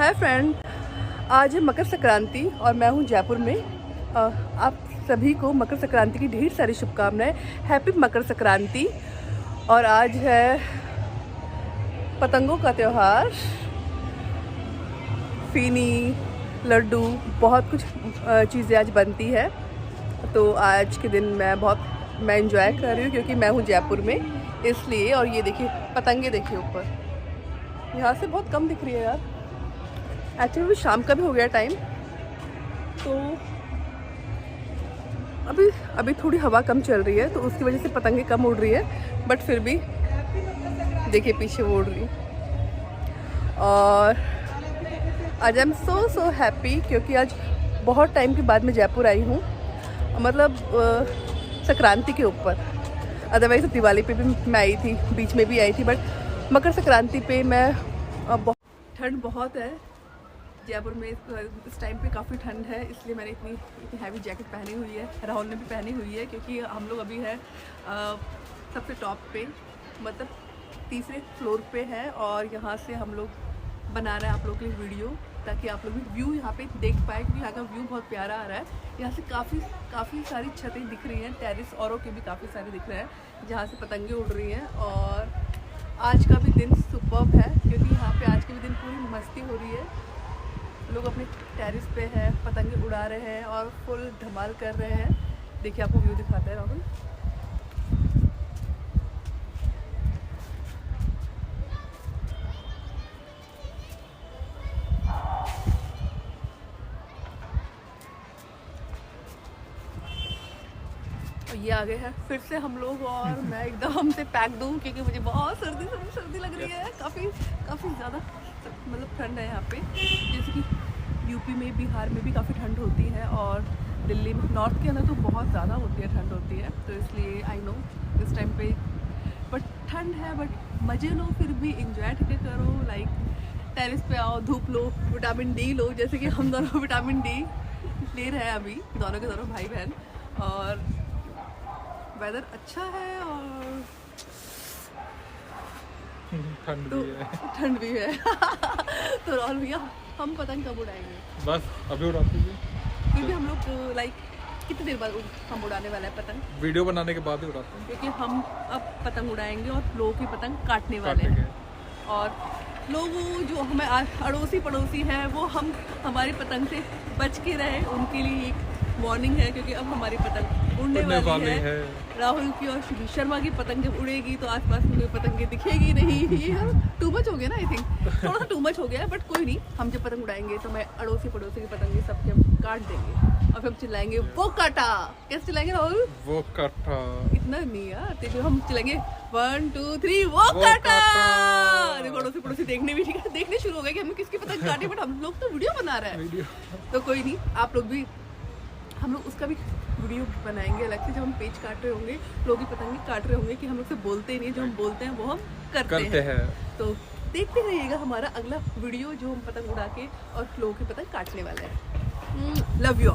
Hi friend, आज है मकर संक्रांति और मैं हूँ जयपुर में। आप सभी को मकर संक्रांति की ढेर सारी शुभकामनाएं। हैप्पी मकर संक्रांति। और आज है पतंगों का त्यौहार। फीनी, लड्डू, बहुत कुछ चीज़ें आज बनती है। तो आज के दिन मैं इंजॉय कर रही हूँ क्योंकि मैं हूँ जयपुर में, इसलिए। और ये देखिए पतंगे, देखिए ऊपर, यहाँ से बहुत कम दिख रही है यार। एक्चुअली शाम का भी हो गया टाइम, तो अभी थोड़ी हवा कम चल रही है तो उसकी वजह से पतंगे कम उड़ रही है, बट फिर भी देखिए पीछे वो उड़ रही। और आज आई एम सो हैप्पी क्योंकि आज बहुत टाइम के बाद मैं जयपुर आई हूँ, मतलब संक्रांति के ऊपर। अदरवाइज दिवाली पे भी मैं आई थी, बीच में भी आई थी, बट मकर संक्रांति पे मैं ठंड बहुत है जयपुर में इस टाइम पे, काफ़ी ठंड है, इसलिए मैंने इतनी हैवी जैकेट पहनी हुई है। राहुल ने भी पहनी हुई है क्योंकि हम लोग अभी है सबसे टॉप पे, मतलब तीसरे फ्लोर पे है। और यहाँ से हम लोग बना रहे हैं आप लोगों के लिए वीडियो, ताकि आप लोग भी व्यू यहाँ पे देख पाए, क्योंकि यहाँ का व्यू बहुत प्यारा आ रहा है। यहाँ से काफ़ी सारी छतें दिख रही हैं, टेरेस औरों के भी काफ़ी सारे दिख रहे हैं जहाँ से पतंगे उड़ रही हैं। और आज का भी दिन सुपर्ब है क्योंकि यहाँ पे आज के भी दिन पूरी मस्ती हो रही है। लोग अपने टेरेस पे हैं, पतंगे उड़ा रहे हैं और फुल धमाल कर रहे हैं। देखिए आपको व्यू दिखाता है राहुल। ये आ गए हैं फिर से हम लोग, और मैं एकदम से पैक दूँ क्योंकि मुझे बहुत सर्दी लग रही है। काफ़ी ज़्यादा मतलब ठंड है यहाँ पे, जैसे कि यूपी में, बिहार में भी काफ़ी ठंड होती है, और दिल्ली में, नॉर्थ के अंदर तो बहुत ज़्यादा होती है, ठंड होती है। तो इसलिए आई नो इस टाइम पे बट ठंड है, बट मज़े लो, फिर भी इंजॉय ठीक करो। लाइक टेरेस पे आओ, धूप लो, विटामिन डी लो, जैसे कि हम दोनों विटामिन डी ले रहे हैं अभी, दोनों के दोनों भाई बहन। और वेदर अच्छा है और ठंड भी है। तो राहुल भैया, हम पतंग कब उड़ाएंगे? बस अभी उड़ाते हैं। फिर भी हम लोग लाइक कितनी देर बाद हम उड़ाने वाला है पतंग? वीडियो बनाने के बाद ही उड़ाते हैं, क्योंकि हम अब पतंग उड़ाएंगे और लोगों की पतंग काटने वाले हैं। और लोग जो हमें अड़ोसी पड़ोसी हैं, वो हमारी पतंग से बच के रहे, उनके लिए एक वार्निंग है, क्योंकि अब हमारी पतंग उड़ने वाली है। राहुल की और शर्मा की पतंग जब उड़ेगी तो आसपास में कोई पतंगे दिखेगी नहीं। ये टू मच हो गया ना, आई थिंक थोड़ा सा टू मच हो गया है, बट कोई नहीं। हम जब पतंग उड़ाएंगे तो मैं अड़ोसी पड़ोसी की पतंगे सबके हम काट देंगे और फिर हम चिल्लाएंगे वो काटा। कैसे चिल्लाएंगे राहुल? वो काटा। इतना नहीं यार, तो हम चिल्लाएंगे 1 2 3 वो काटा। अड़ोसी पड़ोसी देखने शुरू हो गए कि हमने किसकी पतंग काटी, बट हम लोग तो वीडियो बना रहे हैं। तो कोई नहीं, आप लोग भी, हम लोग उसका भी वीडियो बनाएंगे अलग से, जब हम पेज काट रहे होंगे, लोग की पतंगे काट रहे होंगे, कि हम लोग से बोलते नहीं, जो हम बोलते हैं वो हम करते हैं। तो देखते रहिएगा हमारा अगला वीडियो, जो हम पतंग उड़ा के और लोगों की पतंग काटने वाले हैं। Love you all.